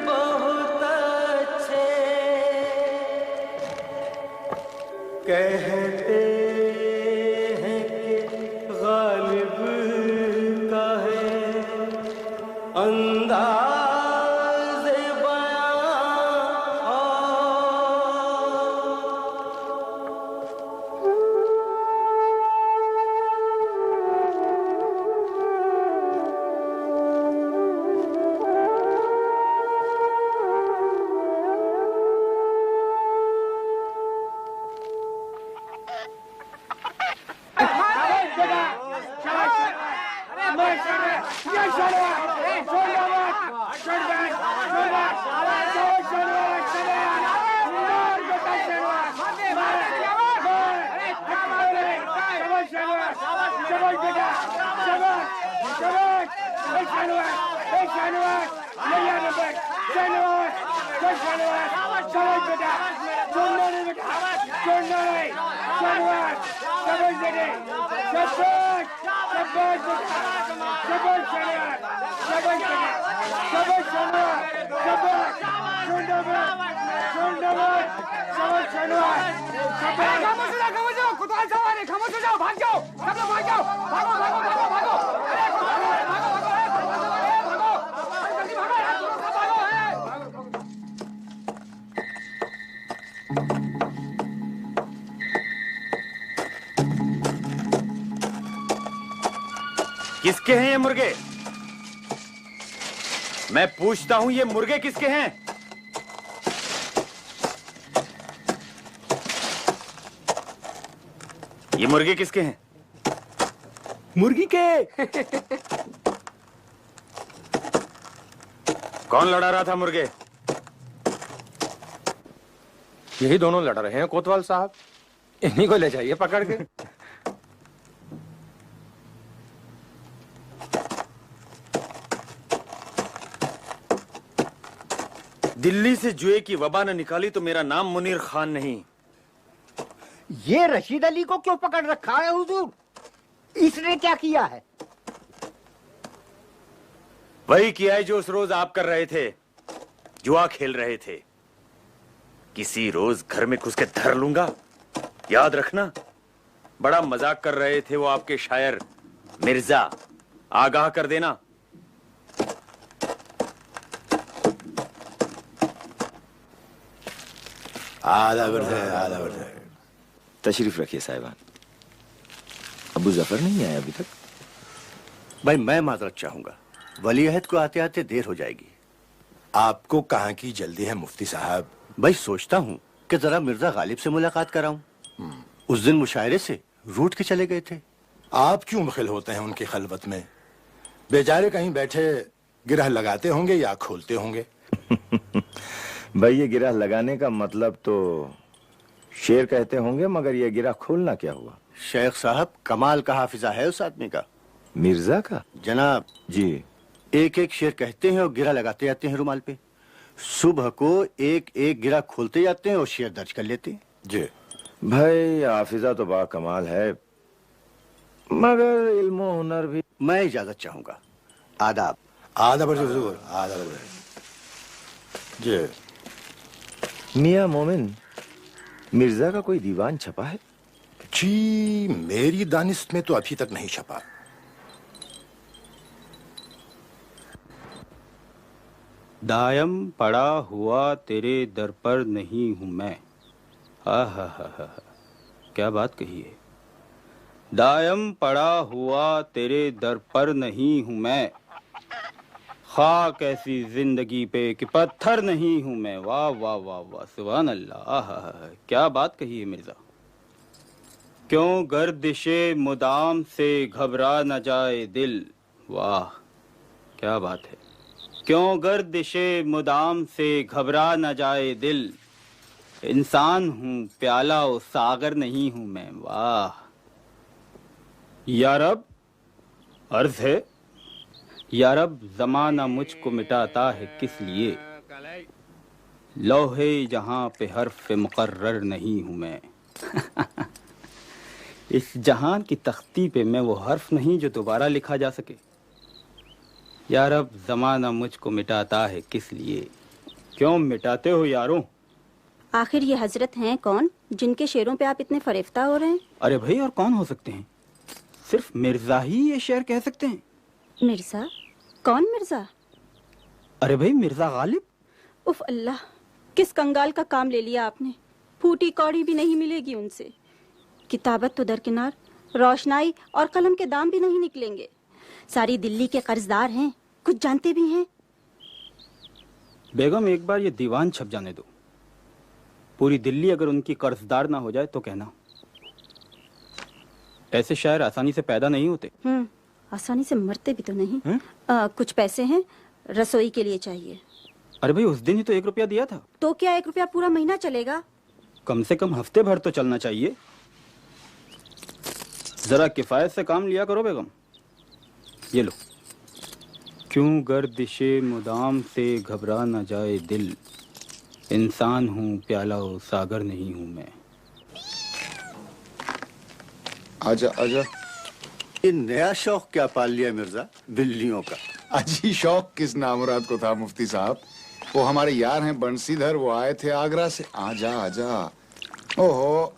बहुत अच्छे कहते हैं कि गालिब का है अंदाज़ किसके हैं ये मुर्गे? मैं पूछता हूं ये मुर्गे किसके हैं? ये मुर्गे किसके हैं? मुर्गी के। कौन लड़ा रहा था मुर्गे? यही दोनों लड़ रहे हैं कोतवाल साहब, इन्हीं को ले जाइए पकड़ के। दिल्ली से जुए की वबा न निकाली तो मेरा नाम मुनीर खान नहीं। ये रशीद अली को क्यों पकड़ रखा है हुजूर? इसने क्या किया है? वही किया है जो उस रोज आप कर रहे थे, जुआ खेल रहे थे। किसी रोज घर में घुस के धर लूंगा, याद रखना। बड़ा मजाक कर रहे थे वो आपके शायर मिर्जा, आगाह कर देना। आधा वर्ष तशरीफ रखिए साहिबान। अबू जफर नहीं आया अभी तक? भाई मैं माजरत चाहूंगा, वली अहद को आते आते देर हो जाएगी। आपको कहाँ की जल्दी है मुफ्ती साहब? भाई सोचता हूँ कि जरा मिर्जा गालिब से मुलाकात कराऊं। उस दिन मुशायरे से रूठ के चले गए थे। आप क्यों मुखिल होते हैं उनकी खलवत में? बेचारे कहीं बैठे गिरह लगाते होंगे या खोलते होंगे। भाई ये गिरह लगाने का मतलब तो शेर कहते होंगे, मगर ये गिरह खोलना क्या हुआ? शेख साहब कमाल का हाफिजा है उस आदमी का। मिर्जा का? जनाब जी। एक एक शेर कहते हैं और गिरा लगाते जाते हैं रुमाल पे। सुबह को एक एक गिरा खोलते जाते हैं और शेर दर्ज कर लेते हैं। जी भाई हाफिजा तो बा कमाल है, मगर इल्म और हुनर भी। मैं इजाजत चाहूंगा। आदाब। आदाब हुजूर, आदाब। जी। मियां मोमिन, मिर्जा का कोई दीवान छपा है? जी मेरी दानिश में तो अभी तक नहीं छपा। दायम पड़ा हुआ तेरे दर पर नहीं हूं मैं। हा, क्या बात कही है। दायम पड़ा हुआ तेरे दर पर नहीं हूं मैं, खाक ऐसी जिंदगी पे कि पत्थर नहीं हूं मैं। वाह वाह वाह वाह, सुभान अल्लाह। क्या बात कही है मिर्जा। क्यों गर्दिशे मुदाम से घबरा न जाए दिल। वाह क्या बात है। क्यों गर्दिशे मुदाम से घबरा न जाए दिल, इंसान हूं प्याला और सागर नहीं हूं मैं। वाह या रब, अर्ज है या रब, जमाना मुझको मिटाता है किस लिए, लौहे जहां पे हर्फ मुकर्रर नहीं हूं मैं। इस जहान की तख्ती पे मैं वो हर्फ नहीं जो दोबारा लिखा जा सके। यार अब जमाना मुझको मिटाता है किस लिए? क्यों मिटाते हो यारों? आखिर ये हजरत हैं कौन जिनके शेरों पे आप इतने फरेफ्ता हो रहे हैं? अरे भाई और कौन हो सकते हैं? सिर्फ मिर्जा ही ये शेर कह सकते हैं। मिर्जा? कौन मिर्जा? अरे भाई मिर्जा गालिब। उफ अल्लाह, किस कंगाल का काम ले लिया आपने। फूटी कौड़ी भी नहीं मिलेगी उनसे। किताबत तो दरकिनार, रोशनाई और कलम के दाम भी नहीं निकलेंगे। सारी दिल्ली के कर्जदार हैं, कुछ जानते भी हैं। बेगम एक बार ये दीवान छप जाने दो। पूरी दिल्ली अगर उनकी कर्जदार ना हो जाए तो कहना। ऐसे शायर आसानी से पैदा नहीं होते। आसानी से मरते भी तो नहीं। कुछ पैसे हैं, रसोई के लिए चाहिए। अरे भाई उस दिन ही तो 1 रुपया दिया था। तो क्या 1 रुपया पूरा महीना चलेगा? कम से कम हफ्ते भर तो चलना चाहिए। जरा किफायत से काम लिया करो बेगम। ये लो। क्यों गर्दिशे मुदाम से घबरा न जाए दिल, इंसान हूँ प्याला हो सागर नहीं हूँ मैं। आजा आजा। ये नया शौक क्या पाल लिया मिर्जा? बिल्लियों का। अजी शौक किस नामुराद को था मुफ्ती साहब? वो हमारे यार हैं बंसीधर, वो आए थे आगरा से। आजा आजा। ओहो,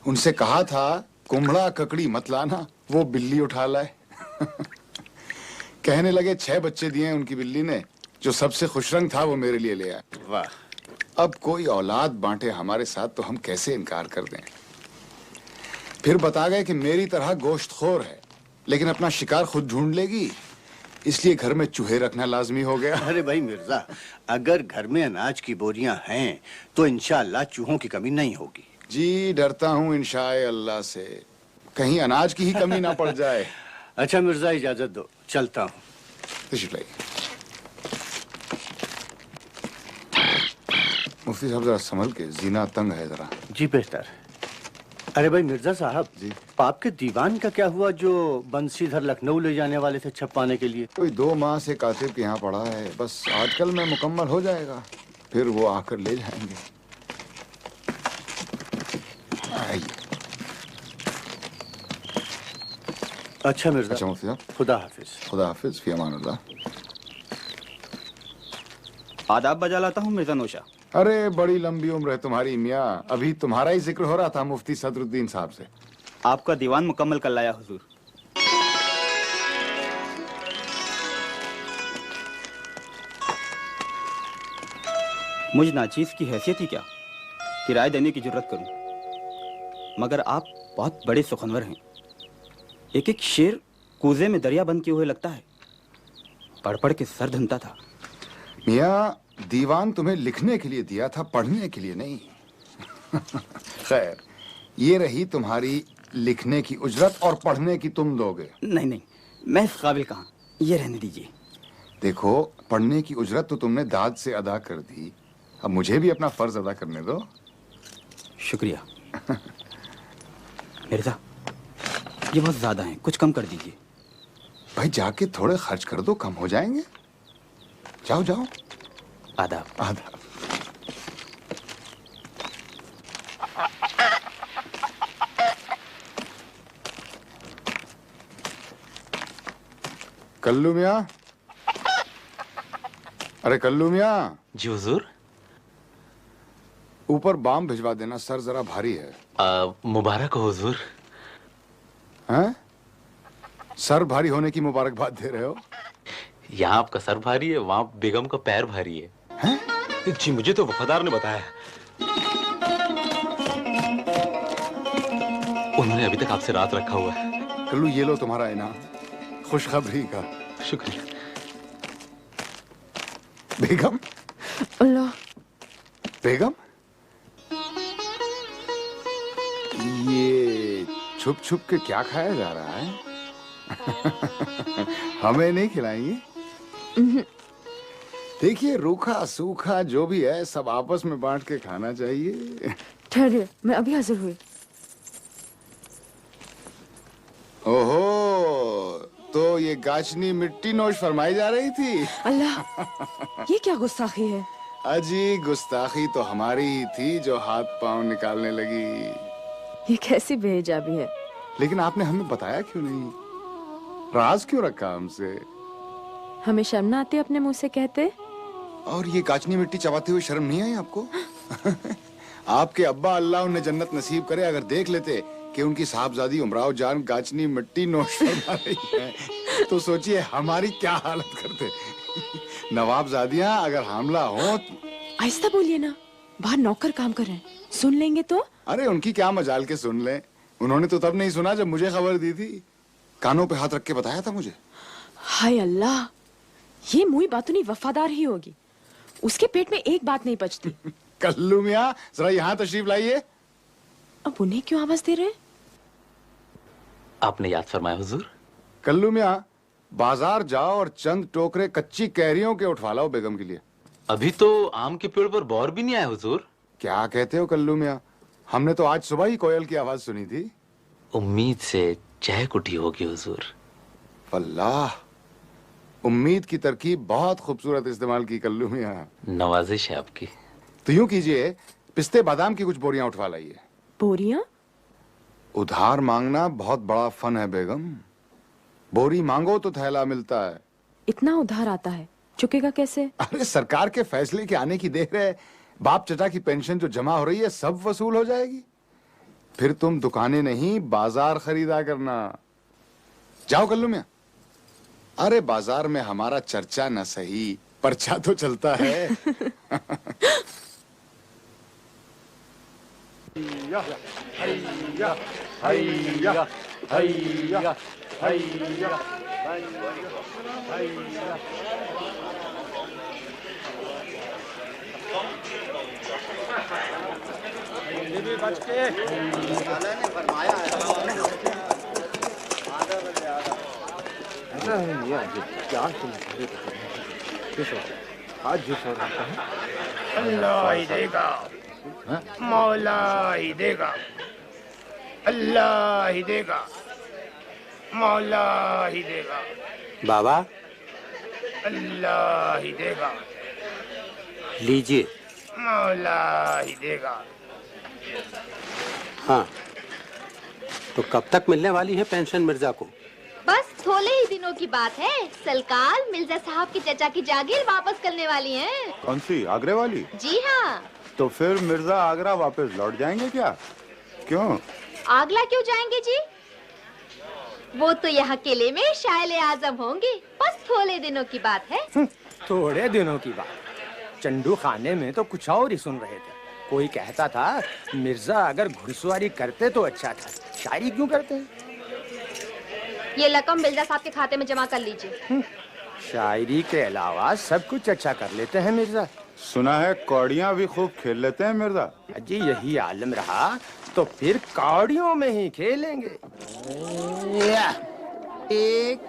उनसे कहा था कुम्भड़ा ककड़ी मत लाना, वो बिल्ली उठा लाए। कहने लगे 6 बच्चे दिए उनकी बिल्ली ने, जो सबसे खुशरंग था वो मेरे लिए ले आए। वाह। अब कोई औलाद बांटे हमारे साथ तो हम कैसे इनकार कर दें। फिर बता गए कि मेरी तरह गोश्तखोर है, लेकिन अपना शिकार खुद ढूंढ लेगी, इसलिए घर में चूहे रखना लाजमी हो गया। अरे भाई मिर्जा, अगर घर में अनाज की बोरियां हैं तो इंशाअल्लाह चूहों की कमी नहीं होगी। जी डरता हूँ इंशाए अल्लाह से, कहीं अनाज की ही कमी ना पड़ जाए। अच्छा मिर्जा इजाजत दो, चलता हूँ। तशरीफ लाइए। मुफ्ती साहब जरा संभल के, जीना तंग है जरा। जी बेहतर। अरे भाई मिर्जा साहब जी, आपके दीवान का क्या हुआ जो बंसीधर लखनऊ ले जाने वाले थे छपवाने के लिए? कोई 2 माह से कातिब के यहाँ पड़ा है, बस आजकल में मुकम्मल हो जाएगा, फिर वो आकर ले जाएंगे। आइए। अच्छा मिर्जा। अच्छा मुफ्ती साहब, खुदा हाफिज। खुदा हाफिज, फी अमानुल्लाह। आदाब बजा लाता हूँ मिर्जा नौशा। अरे बड़ी लंबी उम्र है तुम्हारी मियाँ, अभी तुम्हारा ही जिक्र हो रहा था मुफ्ती सदरुद्दीन साहब से। आपका दीवान मुकम्मल कर लाया हुजूर। मुझ नाचीज की हैसियत ही क्या कि राय देने की जरूरत करूं, मगर आप बहुत बड़े सुखनवर हैं। एक एक शेर कूजे में दरिया बंद किए हुए लगता है। पढ़ पढ़ के सर धनता था। मियाँ दीवान तुम्हें लिखने के लिए दिया था, पढ़ने के लिए नहीं। खैर, ये रही तुम्हारी लिखने की उजरत और पढ़ने की तुम दोगे। नहीं नहीं, मैं इस काबिल कहाँ, ये रहने दीजिए। देखो, पढ़ने की उजरत तो तुमने दाद से अदा कर दी, अब मुझे भी अपना फर्ज अदा करने दो। शुक्रिया। मिर्जा, ये बहुत ज्यादा हैं, कुछ कम कर दीजिए। भाई जाके थोड़े खर्च कर दो, कम हो जाएंगे। जाओ जाओ। आदाब। आदाब। कल्लू मियाँ, अरे कल्लू मियाँ। जी हुजूर। ऊपर बाम भिजवा देना, सर जरा भारी है। मुबारक हो हुजूर। हैं? सर भारी होने की मुबारकबाद दे रहे हो? यहाँ आपका सर भारी है, वहाँ बेगम का पैर भारी है। हैं? जी मुझे तो वफादार ने बताया। उन्होंने अभी तक आपसे रात रखा हुआ है। कल्लू ये लो तुम्हारा इनाम, खुशखबरी का। शुक्रिया। बेगम। अल्लाह। बेगम, ये छुप छुप के क्या खाया जा रहा है? हमें नहीं खिलाएंगी? देखिए, रूखा सूखा जो भी है सब आपस में बांट के खाना चाहिए। ठहरिए, मैं अभी हाजिर हुई। ओहो, तो ये गाचनी मिट्टी नोश फरमाई जा रही थी। अल्लाह, ये क्या गुस्ताखी है? अजी गुस्ताखी तो हमारी ही थी जो हाथ पांव निकालने लगी। ये कैसी बेहिजाबी है? लेकिन आपने हमें बताया क्यों नहीं? राज क्यों रखा हमसे? हमें शर्म ना आती अपने मुंह से कहते? और ये काचनी मिट्टी चबाते हुए शर्म नहीं आई आपको? आपके अब्बा अल्लाह उन्हें जन्नत नसीब करे अगर देख लेते कि उनकी साहबजादी उमराव जान गाचनी मिट्टी नोश फरमा रही है तो सोचिए हमारी क्या हालत करते। नवाबजादियां अगर हमला हो। आहिस्ता बोलिए ना, बाहर नौकर काम कर रहे हैं, सुन लेंगे तो। अरे उनकी क्या मजाल के सुन ले, उन्होंने तो तब नहीं सुना जब मुझे खबर दी थी, कानों पे हाथ रख के बताया था मुझे। हाय अल्लाह, ये मुई बातुनी वफादार ही होगी, उसके पेट में एक बात नहीं पचती। कल्लू मियां जरा यहाँ तशरीफ लाइए। अब उन्हें क्यों आवाज दे रहे हैं? आपने याद फरमाया हुजूर। कल्लू मियां बाजार जाओ और चंद टोकरे कच्ची कैरियों के उठवा लाओ बेगम के लिए। अभी तो आम के पेड़ पर बौर भी नहीं आया हुजूर। क्या कहते हो कल्लू मियां, हमने तो आज सुबह ही कोयल की आवाज सुनी थी। उम्मीद से चहक उठी होगी हुजूर। अल्लाह, उम्मीद की तरकीब बहुत खूबसूरत इस्तेमाल की कल्लू मियां। नवाजिश है आपकी। तो यूं कीजिए, पिस्ते बादाम की कुछ बोरियां उठवा लाइए। बोरियां? उधार मांगना बहुत बड़ा फन है बेगम, बोरी मांगो तो थैला मिलता है। इतना उधार आता है, चुकेगा कैसे? अरे सरकार के फैसले के आने की देर है, बाप चचा की पेंशन जो जमा हो रही है सब वसूल हो जाएगी, फिर तुम दुकानें नहीं बाजार खरीदा करना। जाओ कल्लू मियां। अरे बाजार में हमारा चर्चा न सही पर्चा तो चलता है। अल्लाह ही देगा, मौला ही देगा, अल्लाह ही देगा, मौला ही देगा। बाबा अल्लाह ही देगा, लीजिए। मौला ही देगा। हाँ, तो कब तक मिलने वाली है पेंशन मिर्जा को? बस थोड़े ही दिनों की बात है। सलकाल मिर्जा साहब की चचा की जागीर वापस करने वाली हैं। कौन सी, आगरे वाली? जी हाँ। तो फिर मिर्जा आगरा वापस लौट जाएंगे क्या? क्यों? आगरा क्यों जाएंगे जी? वो तो यहाँ किले में शायले आजम होंगे। बस थोड़े दिनों की बात है। थोड़े दिनों की बात। चंडू खाने में तो कुछ और ही सुन रहे थे। कोई कहता था मिर्जा अगर घुड़सवारी करते तो अच्छा था, शायरी क्यों करते हैं? ये रकम मिर्जा साहब के खाते में जमा कर लीजिए। शायरी के अलावा सब कुछ अच्छा कर लेते हैं मिर्जा। सुना है कौड़ियाँ भी खूब खेल लेते हैं मिर्जा। जी यही आलम रहा तो फिर कौड़ियों में ही खेलेंगे। 1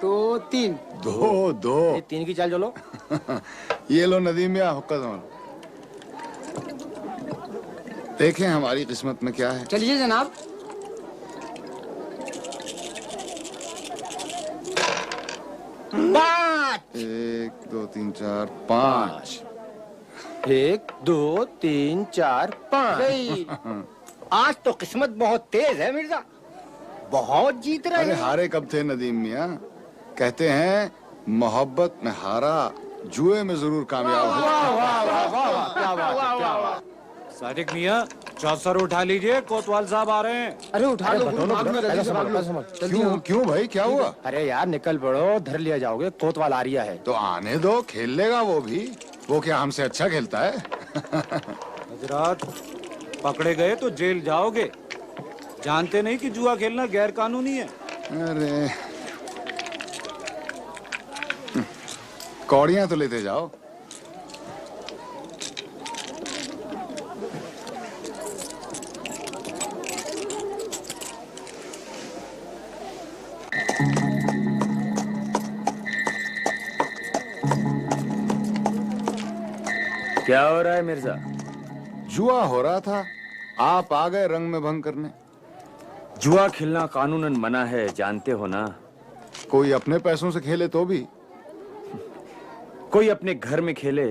2 3 दो दो 3 की चाल चलो। ये लो नदीम मियां हुक्का ज़मान। देखें हमारी किस्मत में क्या है। चलिए जनाब। पाँच। 1 2 3 4 5। 1 2 3 4 5। आज तो किस्मत बहुत तेज है मिर्जा, बहुत जीत रहे अरे हैं। हारे कब थे नदीम मियां? कहते हैं मोहब्बत में हारा जुए में जरूर कामयाब होता। सादिक मियां, चौसर उठा लीजिए, कोतवाल साहब आ रहे हैं। अरे उठा लो, क्यों क्यों भाई, क्या हुआ? अरे यार निकल पड़ो, धर लिया जाओगे, कोतवाल आ रिया है। तो आने दो, खेल लेगा वो भी। वो क्या हमसे अच्छा खेलता है? हजरात, पकड़े गए तो जेल जाओगे। जानते नहीं कि जुआ खेलना गैर कानूनी है? अरे कौड़ियां तो लेते जाओ। क्या हो रहा है मिर्जा? जुआ हो रहा था, आप आ गए रंग में भंग करने। जुआ खेलना कानूनन मना है, जानते हो ना? कोई अपने पैसों से खेले तो भी, कोई अपने घर में खेले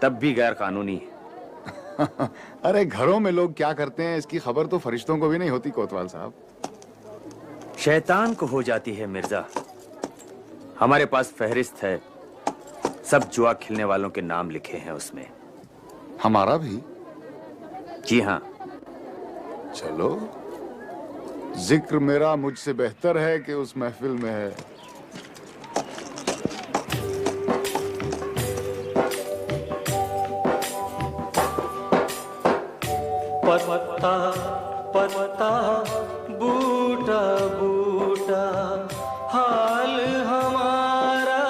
तब भी गैर कानूनी है। अरे घरों में लोग क्या करते हैं इसकी खबर तो फरिश्तों को भी नहीं होती कोतवाल साहब। शैतान को हो जाती है मिर्जा। हमारे पास फहरिस्त है, सब जुआ खेलने वालों के नाम लिखे हैं उसमें। हमारा भी? जी हाँ। चलो, जिक्र मेरा मुझसे बेहतर है कि उस महफिल में है। पत्ता पत्ता बूटा बूटा हाल हमारा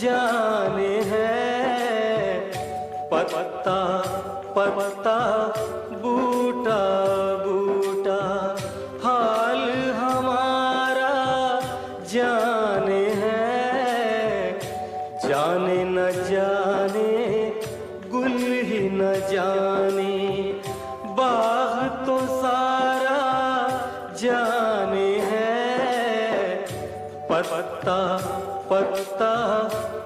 जाने है। पत्ता पत्ता बूटा बूटा हाल हमारा जाने है। जाने न जाने गुल ही न जाने बाग तो सारा जाने है। पत्ता पत्ता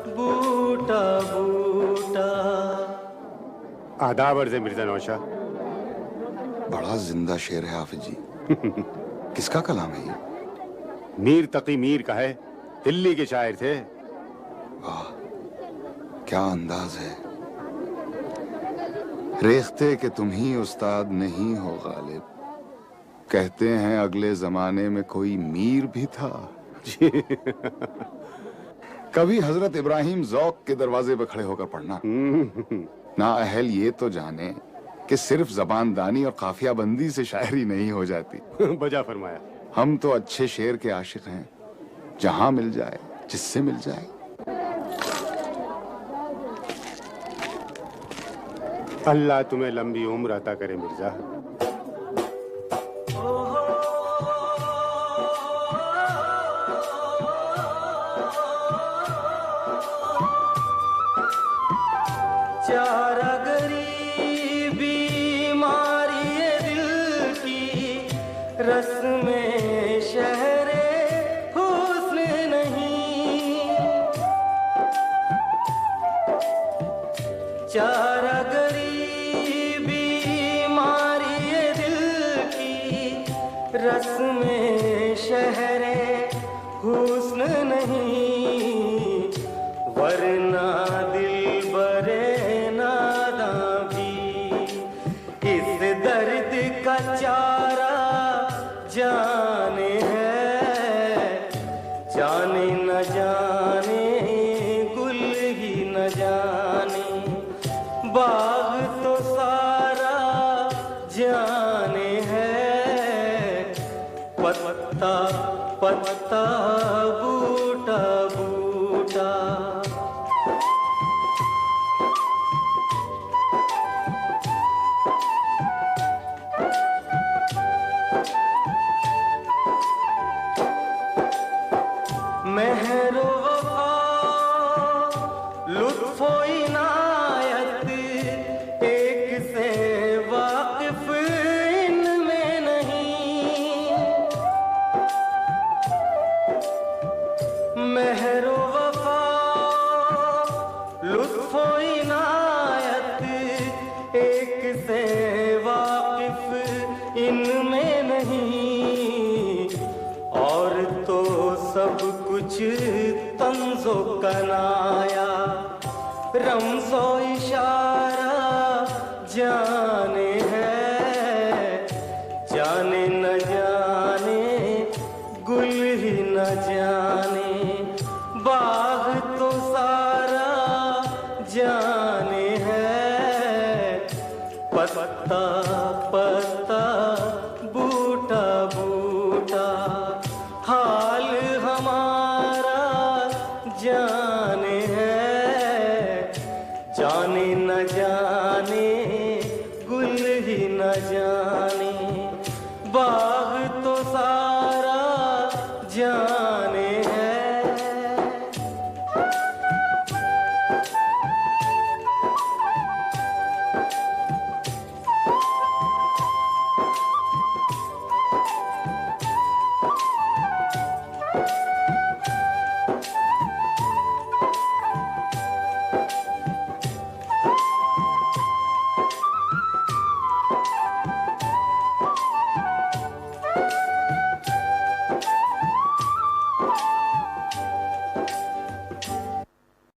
बूटा बूटा। आदाब अर्ज़ मिर्जा नौशा। बड़ा जिंदा शेर है हाफिज जी। किसका कलाम है ये? मीर तकी मीर का है, दिल्ली के शायर थे। वाह, क्या अंदाज है। रेखते कि तुम ही उस्ताद नहीं हो गालिब, कहते हैं अगले जमाने में कोई मीर भी था। कभी हजरत इब्राहिम ज़ौक के दरवाजे पे खड़े होकर पढ़ना। ना अहल ये तो जाने कि सिर्फ जबानदानी और काफिया बंदी से शायरी नहीं हो जाती। बजा फरमाया। हम तो अच्छे शेर के आशिक हैं, जहां मिल जाए जिससे मिल जाए। अल्लाह तुम्हें लंबी उम्र अता करे मिर्जा। चारा गरीबी मारी दिल की रस में शहरे हुस्न नहीं। चारा गरीबी मारी दिल की रस में शहरे हुस्न नहीं। वरना दिल बरे का चारा जाने है। जाने न जाने गुल ही न जाने बाग तो सारा जाने है। पत्ता पत्ता बूटा बूटा। महरो वफा लुत्फो इनायत एक से वाकिफ इनमें नहीं। महरो वफा लुत्फो इनायत एक से वाकिफ इनमें नहीं। और तो सब कुछ तंजो कनाया रमजो इशारा जाने है। जाने न जाने गुल ही न जाने बाग तो सारा जाने है। पत्ता पत्ता बूटा बूटा हाल हमारा जाने है। जाने न जाने